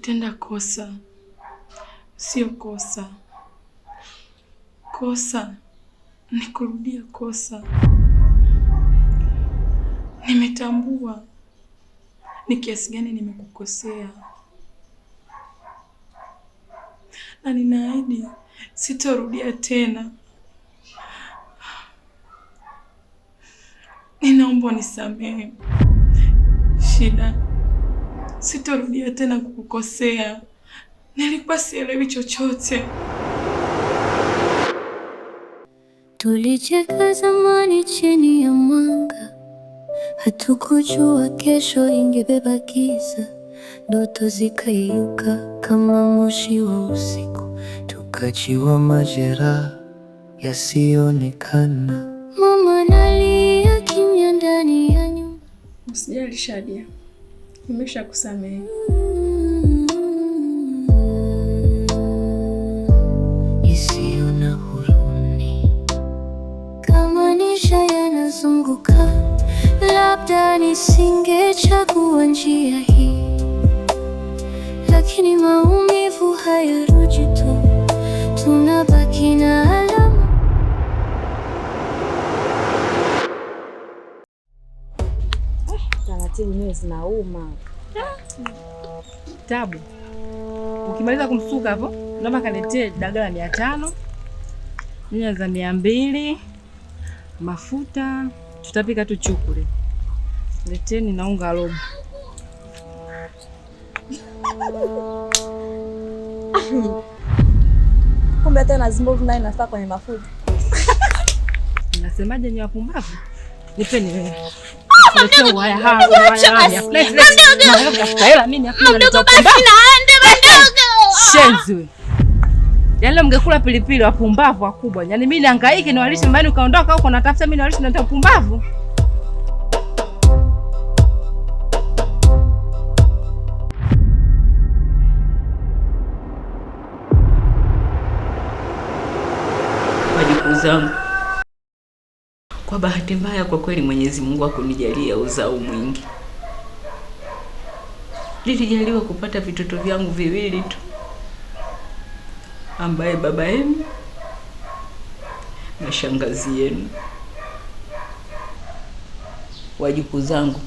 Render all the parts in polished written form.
Nimetenda kosa. Sio kosa. Kosa ni kurudia kosa. Nimetambua ni kiasi gani nimekukosea. Na ninaahidi sitarudia tena. Ninaomba nisamehe. Shida, sitarudia tena kukukosea. Nilikuwa sielewi chochote. Tulicheka zamani chini ya mwanga, hatukujua kesho ingebeba giza. Ndoto zikayuka kama moshi wa usiku, tukachiwa majeraha yasionekana. Mama analia kimya ndani ya nyumba. Usijali Shadia, nimeshakusamehe. Isiona huruni kama nisha yanazunguka, labda nisingechagua njia hii, lakini maumivu hayarudi tu, tunabaki na alama. Taratibu nywele zinauma. Tabu. Ukimaliza kumsuka hapo, naomba kaletee dagaa 500, nyanya za 200, mafuta, tutapika tu chukule. Leteni na unga robo. Kumbe hata nazimbovu naye nafaa kwenye mafuta. Nasemaje ni wapumbavu? Nipeni wewe. Shenzi. Yaani mngekula pilipili wapumbavu wakubwa. Yaani mimi nihangaike niwalishe mbali ukaondoka huko natafuta mimi niwalishe na upumbavu. Wajukuu zangu, kwa bahati mbaya kwa kweli Mwenyezi Mungu hakunijalia uzao mwingi. Nilijaliwa kupata vitoto vyangu viwili tu, ambaye baba yenu na shangazi yenu. Wajukuu zangu,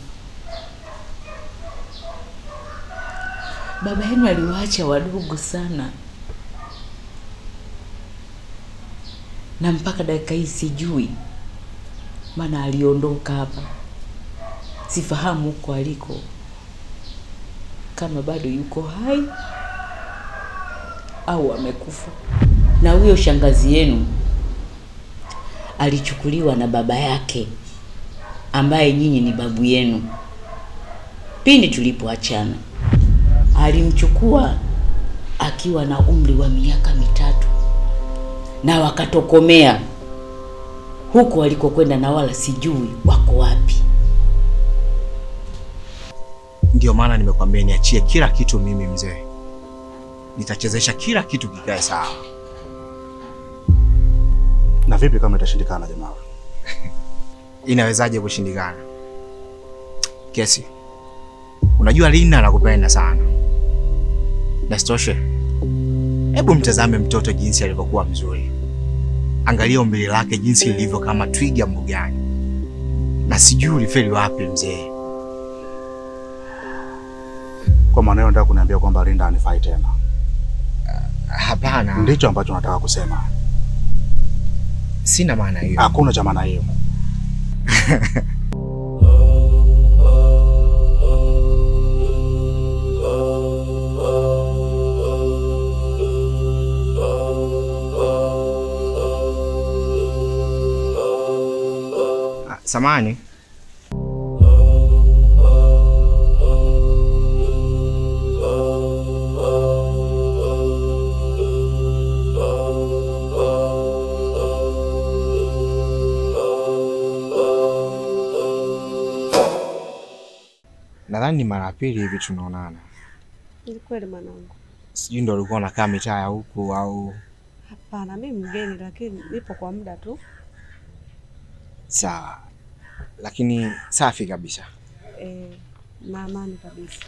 baba yenu aliwaacha wadogo sana, na mpaka dakika hii sijui, maana aliondoka hapa. Sifahamu huko aliko, kama bado yuko hai au amekufa. Na huyo shangazi yenu alichukuliwa na baba yake, ambaye nyinyi ni babu yenu. Pindi tulipoachana, alimchukua akiwa na umri wa miaka 3, na wakatokomea huko walikokwenda, na wala sijui wako wapi. Ndio maana nimekwambia niachie kila kitu mimi mzee. Nitachezesha kila kitu kikae sawa. Na vipi kama itashindikana jamaa? Inawezaje kushindikana? Kesi, unajua Lina anakupenda sana. Na sitoshe, hebu mtazame mtoto jinsi alivyokuwa mzuri. Angalia umbile lake jinsi lilivyo kama twiga mbugani. Na sijui ulifeli wapi mzee. Kwa maana hiyo nataka kuniambia kwamba Linda anifai tena? Hapana. Ndicho ambacho nataka kusema. Sina maana hiyo. Hakuna cha maana hiyo. Samani. Nadhani ni mara pili hivi tunaonana. Ni kweli mwanangu. Sijui ndio ulikuwa unakaa mitaa huku au? Hapana, mimi mgeni lakini nipo kwa muda tu. Sawa. Lakini safi kabisa. Na amani kabisa.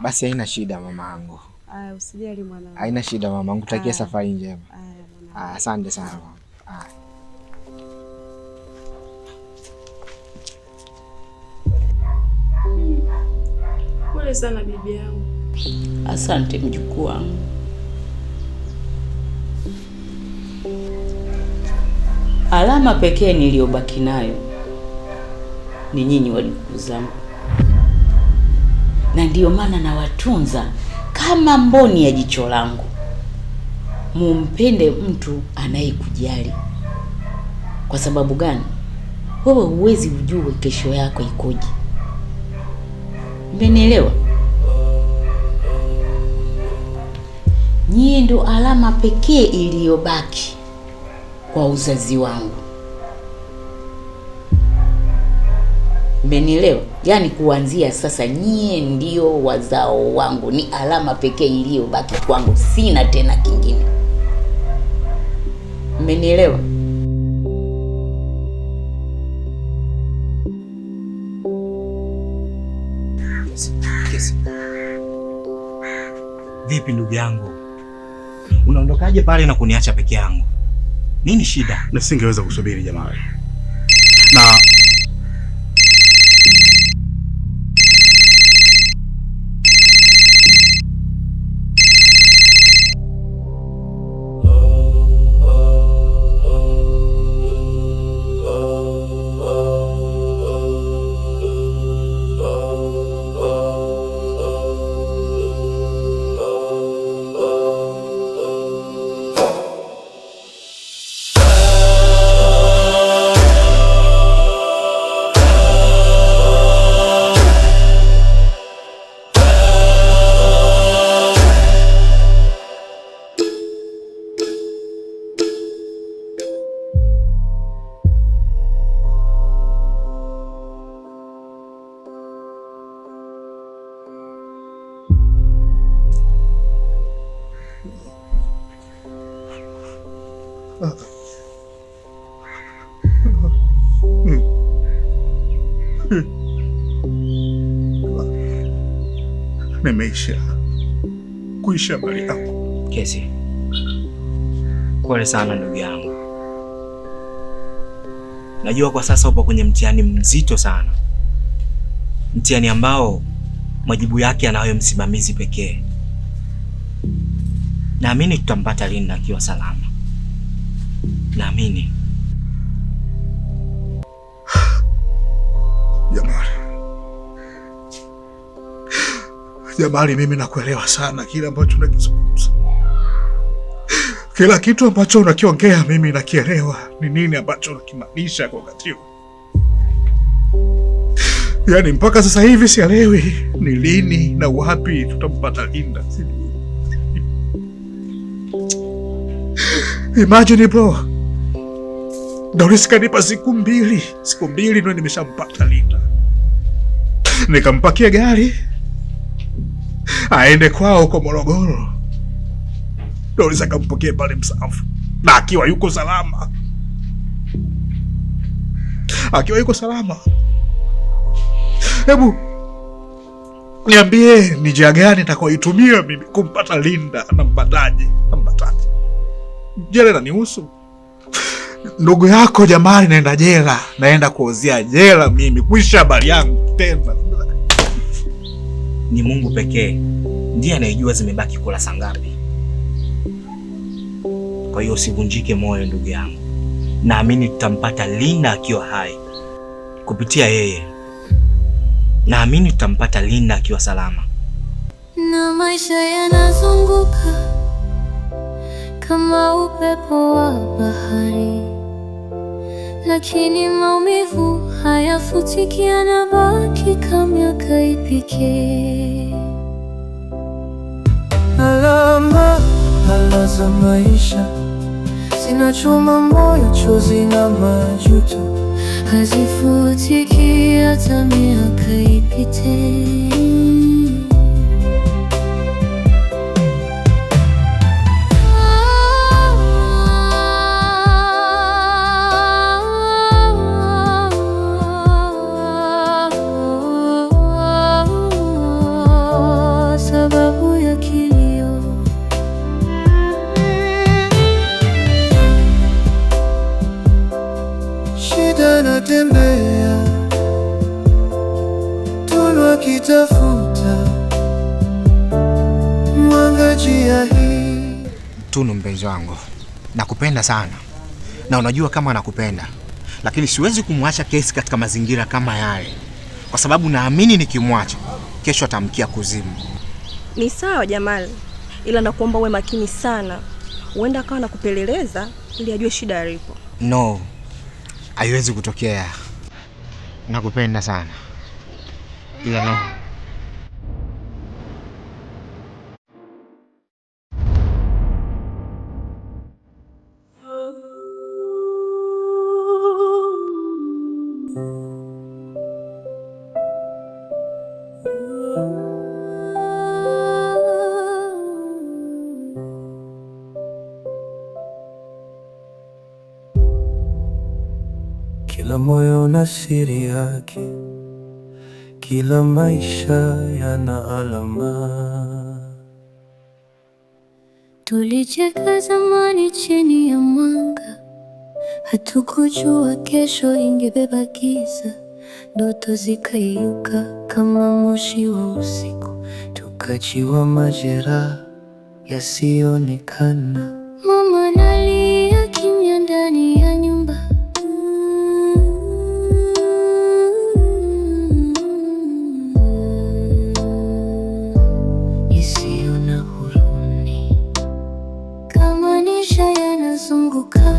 Basi haina shida mama yangu. Aya, usijali mwanangu. Haina shida mama, nikutakia safari njema. Aya mwanangu. Asante sana mama. Pole sana bibi yangu. Asante mjukuu wangu. Alama pekee niliyobaki nayo ni nyinyi wajukuu zangu, na ndiyo maana nawatunza kama mboni ya jicho langu. Mumpende mtu anayekujali. Kwa sababu gani? Wewe huwezi ujue kesho yako ikoje. Mmenielewa? Nyie ndo alama pekee iliyobaki kwa uzazi wangu. Mmenielewa? Yaani kuanzia sasa nyie ndio wazao wangu, ni alama pekee iliyobaki kwangu, sina tena kingine. Mmenielewa? Kesi. Vipi ndugu yangu? Unaondokaje pale na kuniacha peke yangu? Nini shida? Nisingeweza kusubiri Jamali. Na nimeisha kuisha mali yangu. Kesi. Pole sana ndugu yangu. Najua kwa sasa upo kwenye mtihani mzito sana. Mtihani ambao majibu yake anayo msimamizi pekee. Naamini tutampata Linda akiwa salama. Naamini. Jamali, mimi nakuelewa sana kile ambacho unakizungumza. Kila kitu ambacho unakiongea mimi nakielewa ni nini ambacho unakimaanisha kwa wakati huu. Yaani mpaka sasa hivi sielewi ni lini na wapi tutampata Linda. Imagine bro. Doris kanipa siku mbili ndio nimeshampata Linda. Nikampakia gari aende kwao kwa Morogoro. Doris akampokea pale Msafu. Na akiwa yuko salama. Hebu niambie ni njia gani nitakayoitumia mimi kumpata Linda? Nampataje? Jela inanihusu. Ndugu yako Jamali naenda jela. Naenda kuozea jela mimi. Kuisha habari yangu tena. Ni Mungu pekee ndiye anayejua zimebaki kurasa ngapi. Kwa hiyo usivunjike moyo ndugu yangu. Naamini tutampata Linda akiwa hai. Kupitia yeye naamini tutampata Linda akiwa salama. Na maisha yanazunguka kama upepo wa bahari, lakini maumivu hayafutiki, yanabaki kama miaka ipike. Alama za maisha zinachoma moyo, chozi na majuto hazifutiki hata miaka ipite. Sababu ya kilio njia hii. Tunu mpenzi wangu, nakupenda sana. Na unajua kama nakupenda, lakini siwezi kumwacha Kesi katika mazingira kama yale. Kwa sababu naamini nikimwacha, kesho atamkia kuzimu. Ni sawa Jamal, ila nakuomba uwe makini sana. Huenda akawa nakupeleleza ili ajue shida alipo. No, haiwezi kutokea. Nakupenda sana. Ila no. Kila moyo na siri yake, kila maisha yana alama. Tulicheka zamani chini ya mwanga, hatukujua kesho ingebeba giza. Ndoto zikayuka kama moshi wa usiku, tukachiwa majeraha yasionekana. Mama analia kimya ndani ya nyumba, isiyo na huruni. kama nisha yanazunguka.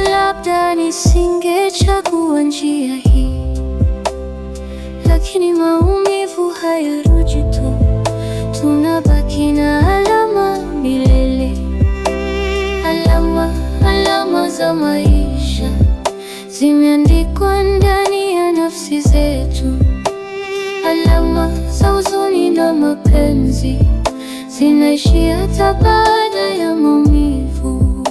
Labda nisingechagua njia hii, lakini maumivu hayarudi tu. Tunabaki na alama milele, alama za maisha zimeandikwa ndani ya nafsi zetu. Alama za huzuni na mapenzi zinaishi hata baada ya maumivu.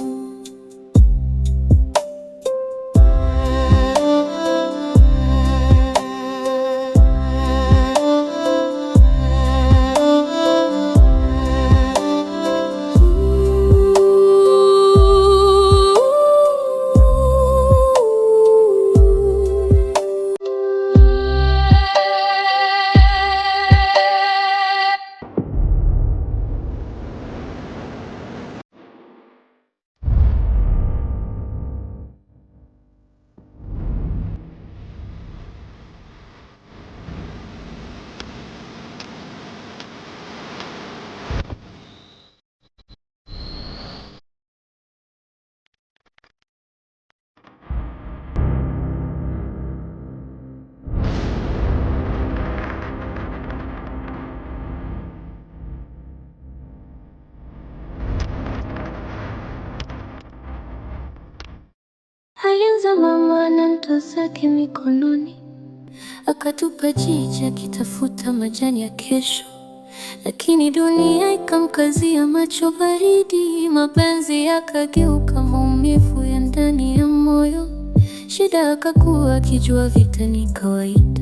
Alianza mama na ndoto zake mikononi, akatupa jicho akitafuta majani ya kesho. Lakini dunia ikamkazia macho baridi, mapenzi yakageuka maumivu ya ndani ya moyo. Shida akakuwa akijua vita ni kawaida,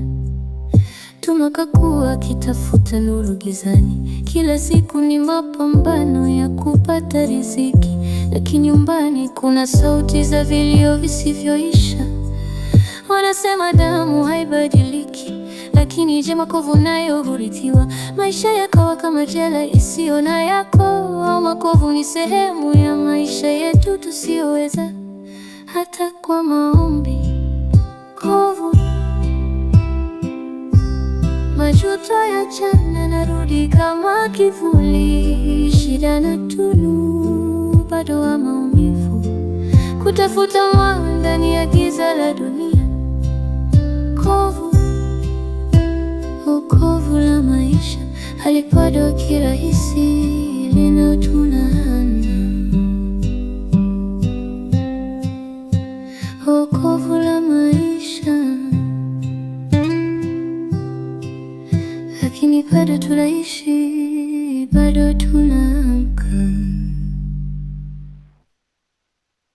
Tunu akakuwa akitafuta nuru gizani. Kila siku ni mapambano ya kupata riziki, lakini nyumbani kuna sauti za vilio visivyoisha. Wanasema damu haibadiliki, lakini je, makovu nayo hurithiwa? Maisha yakawa kama jela isiyo na yako, au makovu ni sehemu ya maisha yetu tusiyoweza hata kwa maombi. Kovu, majuto ya jana narudi kama kivuli. Shida na Tunu bado wa maumivu, kutafuta mwanga ndani ya giza la dunia. Kovu, kovu la maisha halipondokani kirahisi.